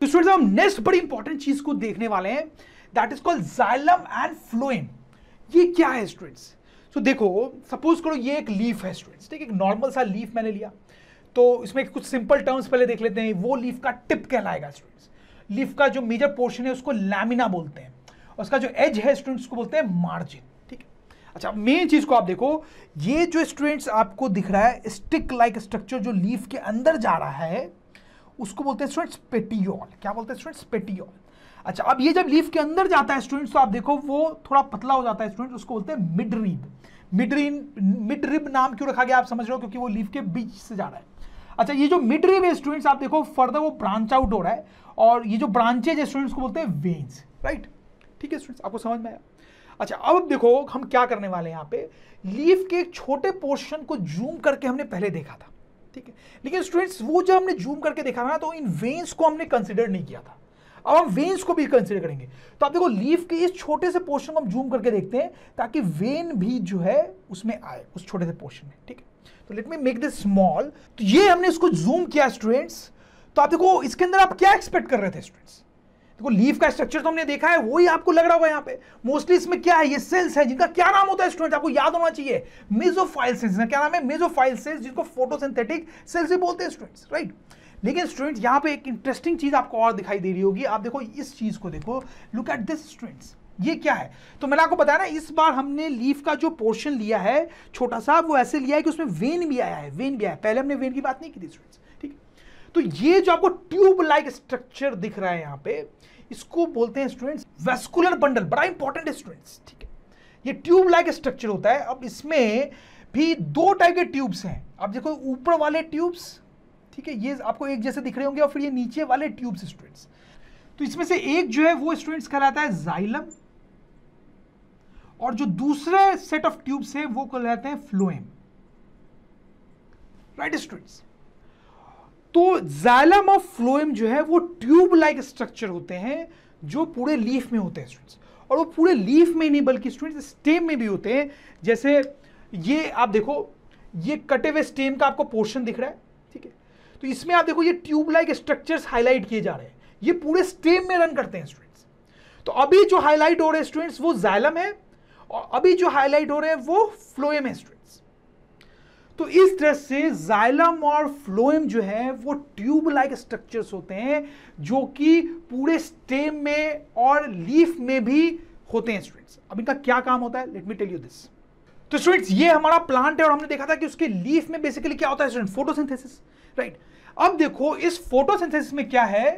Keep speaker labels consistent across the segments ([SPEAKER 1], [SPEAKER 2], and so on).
[SPEAKER 1] तो स्टूडेंट्स हम नेक्स्ट बड़ी इंपॉर्टेंट चीज को देखने वाले हैं, that is called xylem and phloem. ये क्या है स्टूडेंट्स? तो देखो, सपोज करो ये एक लीफ है स्टूडेंट्स, ठीक है, एक नॉर्मल सा लीफ मैंने लिया, तो इसमें कुछ सिंपल टर्म्स पहले देख लेते हैं। वो लीफ का टिप कहलाएगा स्टूडेंट्स। लीफ का जो मेजर पोर्शन है उसको लैमिना बोलते हैं, और उसका जो एज है स्टूडेंट्स को बोलते हैं मार्जिन, ठीक है। अच्छा, मेन चीज को आप देखो, ये जो स्टूडेंट्स आपको दिख रहा है स्टिक लाइक स्ट्रक्चर जो लीफ के अंदर जा रहा है, उसको बोलते हैं स्टूडेंट्स पेटियोल। क्या बोलते हैं स्टूडेंट्स? पेटियोल। अच्छा, अब ये जब लीफ के अंदर जाता है स्टूडेंट्स, तो आप देखो वो थोड़ा पतला हो जाता है स्टूडेंट्स, उसको बोलते हैं मिड रिब। मिड रिब नाम क्यों रखा गया आप समझ रहे हो, क्योंकि वो लीफ के बीच से जा रहा है। अच्छा, ये जो मिड रिब है स्टूडेंट्स, आप देखो फर्दर वो ब्रांच आउट हो रहा है, और ये जो ब्रांचेज है स्टूडेंट्स को बोलते हैं वेन्स, राइट? ठीक है स्टूडेंट्स, आपको समझ में आया? अच्छा, अब देखो हम क्या करने वाले हैं यहाँ पे, लीफ के एक छोटे पोर्शन को जूम करके हमने पहले देखा था, ठीक है, लेकिन स्टूडेंट्स वो जब हमने जूम करके देखा ना, तो इन वेन्स को हमने कंसिडर नहीं किया था। अब हम वेन्स को भी कंसिडर करेंगे। तो आप देखो लीफ के इस छोटे से पोर्शन को हम जूम करके देखते हैं, ताकि वेन भी जो है उसमें आए, उस छोटे से पोर्शन में, ठीक है। तो let me make this small. तो ये हमने इसको जूम किया स्टूडेंट्स। तो आप देखो इसके अंदर आप क्या एक्सपेक्ट कर रहे थे स्टूडेंट्स? देखो लीफ का स्ट्रक्चर तो हमने देखा है, वही आपको लग रहा होगा यहाँ पे। मोस्टली इसमें क्या है, ये सेल्स है जिनका क्या नाम होता है स्टूडेंट, आपको याद होना चाहिए, मेसोफाइल सेल्स। क्या नाम है? मेसोफाइल सेल्स, जिनको फोटोसिंथेटिक सेल्स भी बोलते हैं स्टूडेंट्स, राइट? लेकिन स्टूडेंट्स यहाँ पे एक इंटरेस्टिंग चीज आपको और दिखाई दे रही होगी। आप देखो इस चीज को देखो, लुक एट दिस स्टूडेंट्स, ये क्या है? तो मैंने आपको बताया ना, इस बार हमने लीफ का जो पोर्शन लिया है छोटा सा, वो ऐसे लिया है कि उसमें वेन भी आया है, वेन भी आया है। पहले हमने वेन की बात नहीं की थी स्टूडेंट्स, ठीक है। तो ये जो आपको ट्यूब लाइक स्ट्रक्चर दिख रहा है यहाँ पे, इसको बोलते हैं स्टूडेंट्स वेस्कुलर बंडल। बड़ा इंपॉर्टेंट है स्टूडेंट्स, ठीक है। ये ट्यूब लाइक स्ट्रक्चर होता है। अब इसमें भी दो टाइप के ट्यूब्स हैं। आप देखो ऊपर वाले ट्यूब्स, ठीक है, ये आपको एक जैसे दिख रहे होंगे, और फिर ये नीचे वाले ट्यूब्स स्टूडेंट्स। तो इसमें से एक जो है वो स्टूडेंट्स कहलाता है जाइलम, और जो दूसरे सेट ऑफ ट्यूब्स है वो कहलाते हैं फ्लोएम, राइट स्टूडेंट्स? तो जाइलम और फ्लोएम जो है वो ट्यूब लाइक स्ट्रक्चर होते हैं, जो पूरे लीफ में होते हैं स्टूडेंट्स। और वो पूरे लीफ में नहीं बल्कि स्टूडेंट्स स्टेम में भी होते हैं। जैसे ये आप देखो, ये कटे हुए स्टेम का आपको पोर्शन दिख रहा है, ठीक है। तो इसमें आप देखो ये ट्यूब लाइक स्ट्रक्चर्स हाईलाइट किए जा रहे हैं, ये पूरे स्टेम में रन करते हैं स्टूडेंट्स। तो अभी जो हाईलाइट हो रहे हैं स्टूडेंट्स वो जाइलम है, और अभी जो हाईलाइट हो रहे हैं वो फ्लोएम है स्टूडेंट्स। तो इस तरह से जाइलम और फ्लोएम जो है वो ट्यूब लाइक स्ट्रक्चर्स होते हैं, जो कि पूरे स्टेम में और लीफ में भी होते हैं स्टूडेंट्स। अब इनका क्या काम होता है, let me tell you this. तो स्टूडेंट्स ये हमारा प्लांट है, और हमने देखा था कि उसके लीफ में बेसिकली क्या होता है स्टूडेंट, फोटोसिंथेसिस, राइट? अब देखो इस फोटोसिंथेसिस में क्या है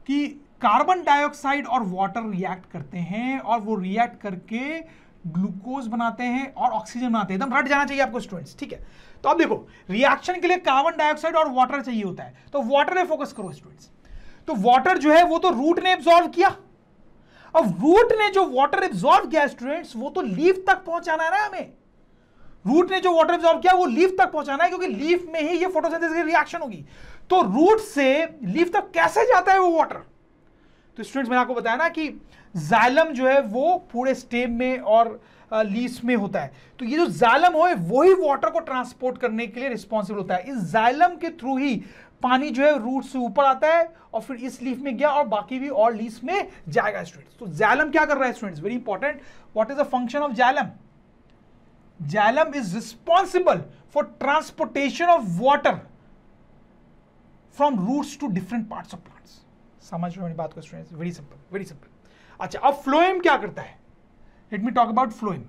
[SPEAKER 1] कि कार्बन डाइऑक्साइड और वाटर रिएक्ट करते हैं, और वो रिएक्ट करके ग्लूकोज बनाते हैं और ऑक्सीजन बनाते हैं। एकदम रट जाना चाहिए आपको स्टूडेंट्स, ठीक है। तो अब देखो रिएक्शन के लिए कार्बन डाइऑक्साइड और वाटर चाहिए होता है, तो वाटर पे फोकस करो स्टूडेंट्स। तो वाटर जो है वो तो रूट ने एब्जॉर्व किया। अब रूट ने जो वाटर एब्जॉर्व किया स्टूडेंट्स, वो तो लीफ तक पहुंचाना है ना हमें। रूट ने जो वाटर एब्जॉर्ब किया वो लीफ तक पहुंचाना है, क्योंकि लीफ में ही ये फोटोसिंथेसिस की रिएक्शन होगी। तो रूट से लीफ तक कैसे जाता है वो वाटर? तो स्टूडेंट्स मैंने आपको बताया ना कि जाइलम जो है वो पूरे स्टेम में और लीव्स में होता है। तो ये जो जाइलम है वही वाटर को ट्रांसपोर्ट करने के लिए रिस्पॉन्सिबल होता है। इस जाइलम के थ्रू ही पानी जो है रूट से ऊपर आता है, और फिर इस लीफ में गया और बाकी भी और लीव्स में जाएगा स्टूडेंट्स। तो जाइलम क्या कर रहा है students, very important, what is the function of xylem? Xylem is responsible for transportation of water from roots to different parts of plants. समझ रहे हो मेरी बात को students? Very simple, very simple. अच्छा, अब फ्लोएम क्या करता है? Let me talk about phloem.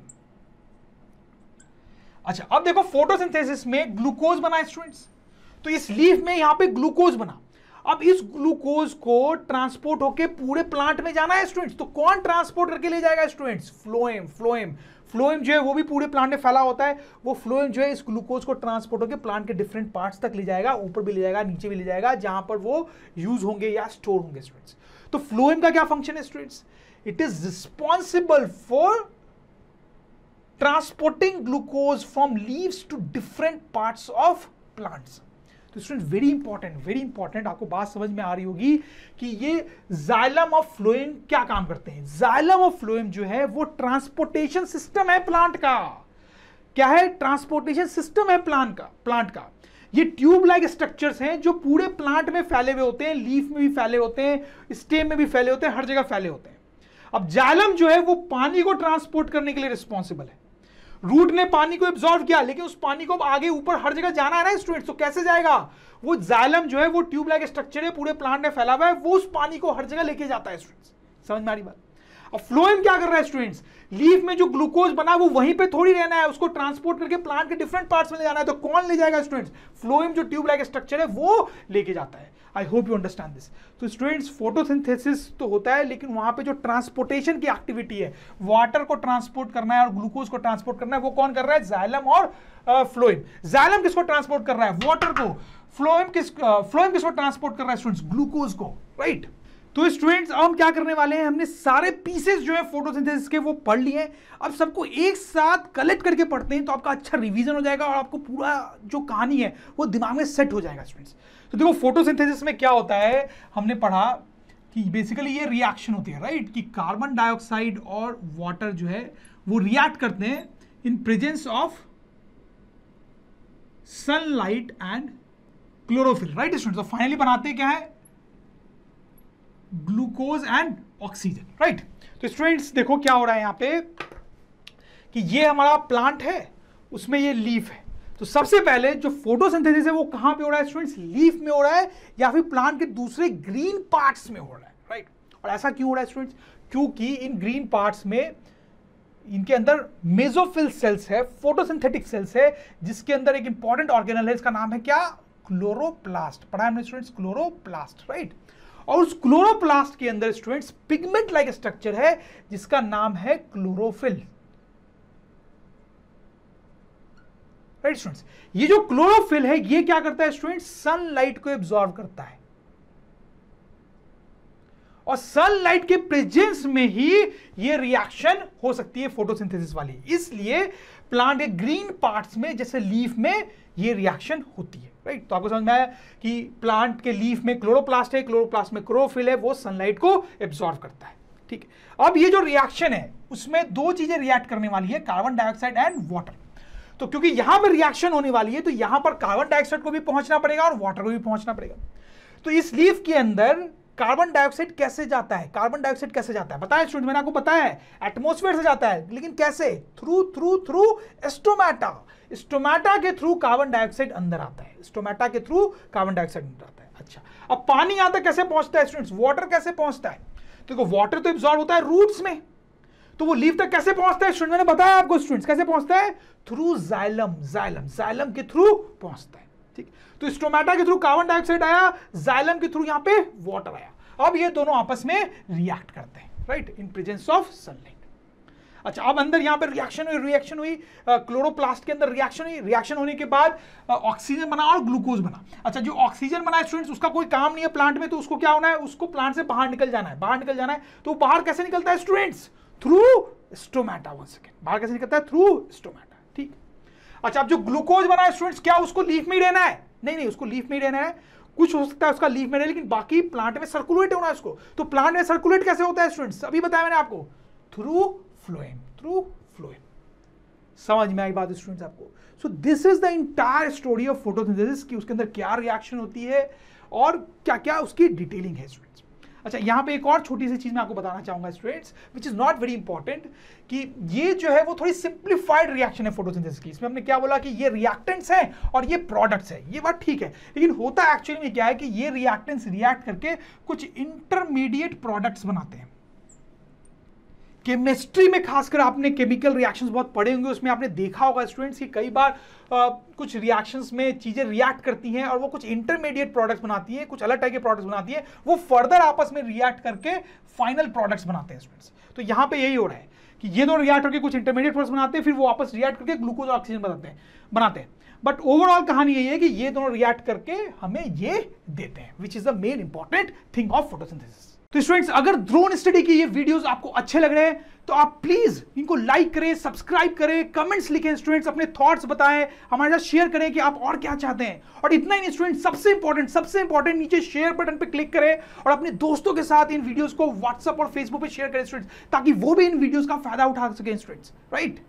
[SPEAKER 1] अच्छा, अब देखो फोटोसिंथेसिस में ग्लूकोज बना स्टूडेंट्स, तो इस लीफ में यहां पे ग्लूकोज बना। अब इस ग्लूकोज को ट्रांसपोर्ट होके पूरे प्लांट में जाना है स्टूडेंट्स। तो कौन ट्रांसपोर्ट करके ले जाएगा स्टूडेंट्स? फ्लोएम। फ्लोएम फ्लोएम जो है वो भी पूरे प्लांट में फैला होता है। वो फ्लोएम जो है इस ग्लूकोज को ट्रांसपोर्ट होकर प्लांट के डिफरेंट पार्ट्स तक ले जाएगा, ऊपर भी ले जाएगा, नीचे भी ले जाएगा, जहां पर वो यूज होंगे या स्टोर होंगे स्टूडेंट्स। तो फ्लोएम का क्या फंक्शन है students? It is responsible for transporting glucose from leaves to different parts of plants. तो स्टूडेंट वेरी इंपॉर्टेंट, आपको बात समझ में आ रही होगी कि ये जाइलम और फ्लोएम क्या काम करते हैं। जाइलम और फ्लोएम जो है वो ट्रांसपोर्टेशन सिस्टम है प्लांट का। क्या है? ट्रांसपोर्टेशन सिस्टम है प्लांट का। ये ट्यूब लाइक स्ट्रक्चर्स हैं जो पूरे प्लांट में फैले हुए होते हैं, लीफ में भी फैले होते हैं, स्टेम में भी फैले होते हैं, हर जगह फैले होते हैं। अब जाइलम जो है वो पानी को ट्रांसपोर्ट करने के लिए रिस्पॉन्सिबल है। रूट ने पानी को एब्जॉर्व किया, लेकिन उस पानी को अब आगे ऊपर हर जगह जाना है ना स्टूडेंट्स, तो कैसे जाएगा? वो जाइलम जो है वो ट्यूब लाइक स्ट्रक्चर है, पूरे प्लांट में फैला हुआ है, वो उस पानी को हर जगह लेके जाता है स्टूडेंट्स। समझ में आ रही बात? अब फ्लोएम क्या कर रहा है स्टूडेंट्स? लीफ में जो ग्लूकोज बना वो वहीं पे थोड़ी रहना है, उसको ट्रांसपोर्ट करके प्लांट के डिफरेंट पार्ट्स में ले जाना है। तो कौन ले जाएगा स्टूडेंट्स? फ्लोएम जो ट्यूब लाइक स्ट्रक्चर है वो लेके जाता है। I hope you understand this. तो स्टूडेंट्स फोटोसिंथेसिस तो होता है, लेकिन वहां पे जो ट्रांसपोर्टेशन की एक्टिविटी है, वाटर को ट्रांसपोर्ट करना है और ग्लूकोज को ट्रांसपोर्ट करना है, वो कौन कर रहा है? जाइलम और फ्लोएम। जाइलम किसको ट्रांसपोर्ट कर रहा है? वाटर को। फ्लोएम किसको ट्रांसपोर्ट कर रहा है स्टूडेंट्स? ग्लूकोज को, राइट? तो स्टूडेंट्स अब हम क्या करने वाले हैं, हमने सारे पीसेस जो है फोटोसिंथेसिस के वो पढ़ लिए हैं। अब सबको एक साथ कलेक्ट करके पढ़ते हैं तो आपका अच्छा रिवीजन हो जाएगा और आपको पूरा जो कहानी है वो दिमाग में सेट हो जाएगा स्टूडेंट्स। तो देखो फोटोसिंथेसिस में क्या होता है, हमने पढ़ा कि बेसिकली ये रिएक्शन होती है, राइट? कि कार्बन डाइऑक्साइड और वाटर जो है वो रिएक्ट करते हैं in presence of sunlight and chlorophyll, right students? तो फाइनली बनाते क्या है? Glucose and oxygen, right? तो स्टूडेंट्स देखो क्या हो रहा है यहां पे कि ये हमारा प्लांट है, उसमें ये लीफ है। तो सबसे पहले जो फोटोसिंथेसिस है वो कहां पे हो रहा है स्टूडेंट्स? लीफ में हो रहा है या फिर प्लांट के दूसरे ग्रीन पार्ट्स में हो रहा है, राइट? और ऐसा क्यों हो रहा है स्टूडेंट्स? क्योंकि इन ग्रीन पार्ट्स में इनके अंदर मेसोफिल सेल्स है, फोटोसिंथेटिक सेल्स है, जिसके अंदर एक इंपॉर्टेंट ऑर्गेनल है, इसका नाम है क्या? क्लोरोप्लास्ट। पढ़ा है हमने स्टूडेंट्स? Chloroplast, right? और उस क्लोरोप्लास्ट के अंदर स्टूडेंट्स पिगमेंट लाइक स्ट्रक्चर है जिसका नाम है क्लोरोफिल, राइट स्टूडेंट्स? ये जो क्लोरोफिल है ये क्या करता है स्टूडेंट्स? सनलाइट को एब्जॉर्ब करता है, और सनलाइट के प्रेजेंस में ही ये रिएक्शन हो सकती है फोटोसिंथेसिस वाली। इसलिए प्लांट के ग्रीन पार्ट्स में जैसे लीफ में ये रिएक्शन होती है, राइट? तो आपको समझ में आया कि प्लांट के लीफ में क्लोरोप्लास्ट है, क्लोरोप्लास्ट में क्लोरोफिल है, वो सनलाइट को एब्जॉर्ब करता है, ठीक है? अब ये जो रिएक्शन है उसमें दो चीजें रिएक्ट करने वाली है, कार्बन डाइऑक्साइड एंड वाटर। तो क्योंकि यहां पर रिएक्शन होने वाली है तो यहां पर कार्बन डाइऑक्साइड को भी पहुंचना पड़ेगा और वाटर को भी पहुंचना पड़ेगा। तो इस लीफ के अंदर कार्बन डाइऑक्साइड कैसे जाता है? कार्बन डाइऑक्साइड कैसे जाता है बताया स्टूडेंट? मैंने आपको बताया है एटमॉस्फेयर से जाता है, लेकिन कैसे? Through stomata. स्टोमेटा के थ्रू कार्बन डाइऑक्साइड अंदर आता है, स्टोमेटा के थ्रू कार्बन डाइऑक्साइड अंदर आता है। अच्छा, अब पानी यहां तक कैसे पहुंचता है स्टूडेंट्स? वाटर कैसे पहुंचता है? देखो वाटर तो एब्जॉर्ब होता है रूट्स में, तो वो लीफ तक कैसे पहुंचता है स्टूडेंट? मैंने बताया आपको स्टूडेंट्स कैसे पहुंचता है? थ्रू जाइलम के थ्रू पहुंचता है, ठीक? तो स्टोमेटा के थ्रू कार्बन डाइऑक्साइड आया, जाइलम के थ्रू यहां पे वाटर आया। अब ये दोनों आपस में रिएक्ट करते हैं, right? In presence of sunlight. अच्छा, अब अंदर यहां पे रिएक्शन हुई क्लोरोप्लास्ट के अंदर रिएक्शन होने के बाद ऑक्सीजन बना और ग्लूकोज बना। अच्छा, जो ऑक्सीजन बना है स्टूडेंट्स उसका कोई काम नहीं है प्लांट में, तो उसको क्या होना है? उसको प्लांट से बाहर निकल जाना है, तो बाहर कैसे निकलता है students? Through stomata. One second, बाहर कैसे निकलता है? थ्रू स्टोमेटा, ठीक? अच्छा, अब जो ग्लूकोज बना है स्टूडेंट्स क्या उसको लीफ में ही रहना है? नहीं, उसको लीफ में ही रहना है। कुछ हो सकता है उसका लीफ में रहे, लेकिन बाकी प्लांट में सर्कुलेट होना है उसको। तो प्लांट में सर्कुलेट कैसे होता है स्टूडेंट्स? अभी बताया मैंने आपको, थ्रू फ्लोएम। समझ में आई बात स्टूडेंट्स आपको? So this is the entire story of photosynthesis कि उसके अंदर क्या रिएक्शन होती है और क्या क्या उसकी डिटेलिंग है स्टूडेंट्स। अच्छा, यहां पे एक और छोटी सी चीज मैं आपको बताना चाहूंगा students, which is not very important, कि ये जो है वो थोड़ी सिंप्लीफाइड रिएक्शन है फोटोसिंथेसिस की। इसमें हमने क्या बोला कि ये रिएक्टेंट्स हैं और ये प्रोडक्ट्स हैं, ये बात ठीक है, लेकिन होता एक्चुअली में क्या है कि ये रिएक्टेंट्स रिएक्ट करके कुछ इंटरमीडिएट प्रोडक्ट्स बनाते हैं। केमिस्ट्री में खासकर आपने केमिकल रिएक्शंस बहुत पढ़े होंगे, उसमें आपने देखा होगा स्टूडेंट्स कि कई बार कुछ रिएक्शंस में चीजें रिएक्ट करती हैं और वो कुछ इंटरमीडिएट प्रोडक्ट्स बनाती है, कुछ अलग टाइप के प्रोडक्ट्स बनाती है, वो फर्दर आपस में रिएक्ट करके फाइनल प्रोडक्ट्स बनाते हैं स्टूडेंट्स। तो यहाँ पे यही हो रहा है कि ये दोनों रिएक्ट करके कुछ इंटरमीडिएट प्रोडक्ट्स बनाते हैं, फिर वो आपस रिएक्ट करके ग्लूकोज और ऑक्सीजन बनाते हैं। बट ओवरऑल कहानी यही है कि ये दोनों रिएक्ट करके हमें ये देते हैं, which is the main important thing of photosynthesis. तो स्टूडेंट्स, अगर ड्रोन स्टडी के ये वीडियोस आपको अच्छे लग रहे हैं तो आप प्लीज इनको लाइक करें, सब्सक्राइब करें, कमेंट्स लिखें स्टूडेंट्स, अपने थॉट्स बताएं, हमारे साथ शेयर करें कि आप और क्या चाहते हैं। और इतना ही नहीं स्टूडेंट्स, सबसे इंपॉर्टेंट नीचे शेयर बटन पे क्लिक करें और अपने दोस्तों के साथ इन वीडियोस को व्हाट्सएप और फेसबुक पे शेयर करें स्टूडेंट्स, ताकि वो भी इन वीडियोस का फायदा उठा सकें स्टूडेंट्स, राइट?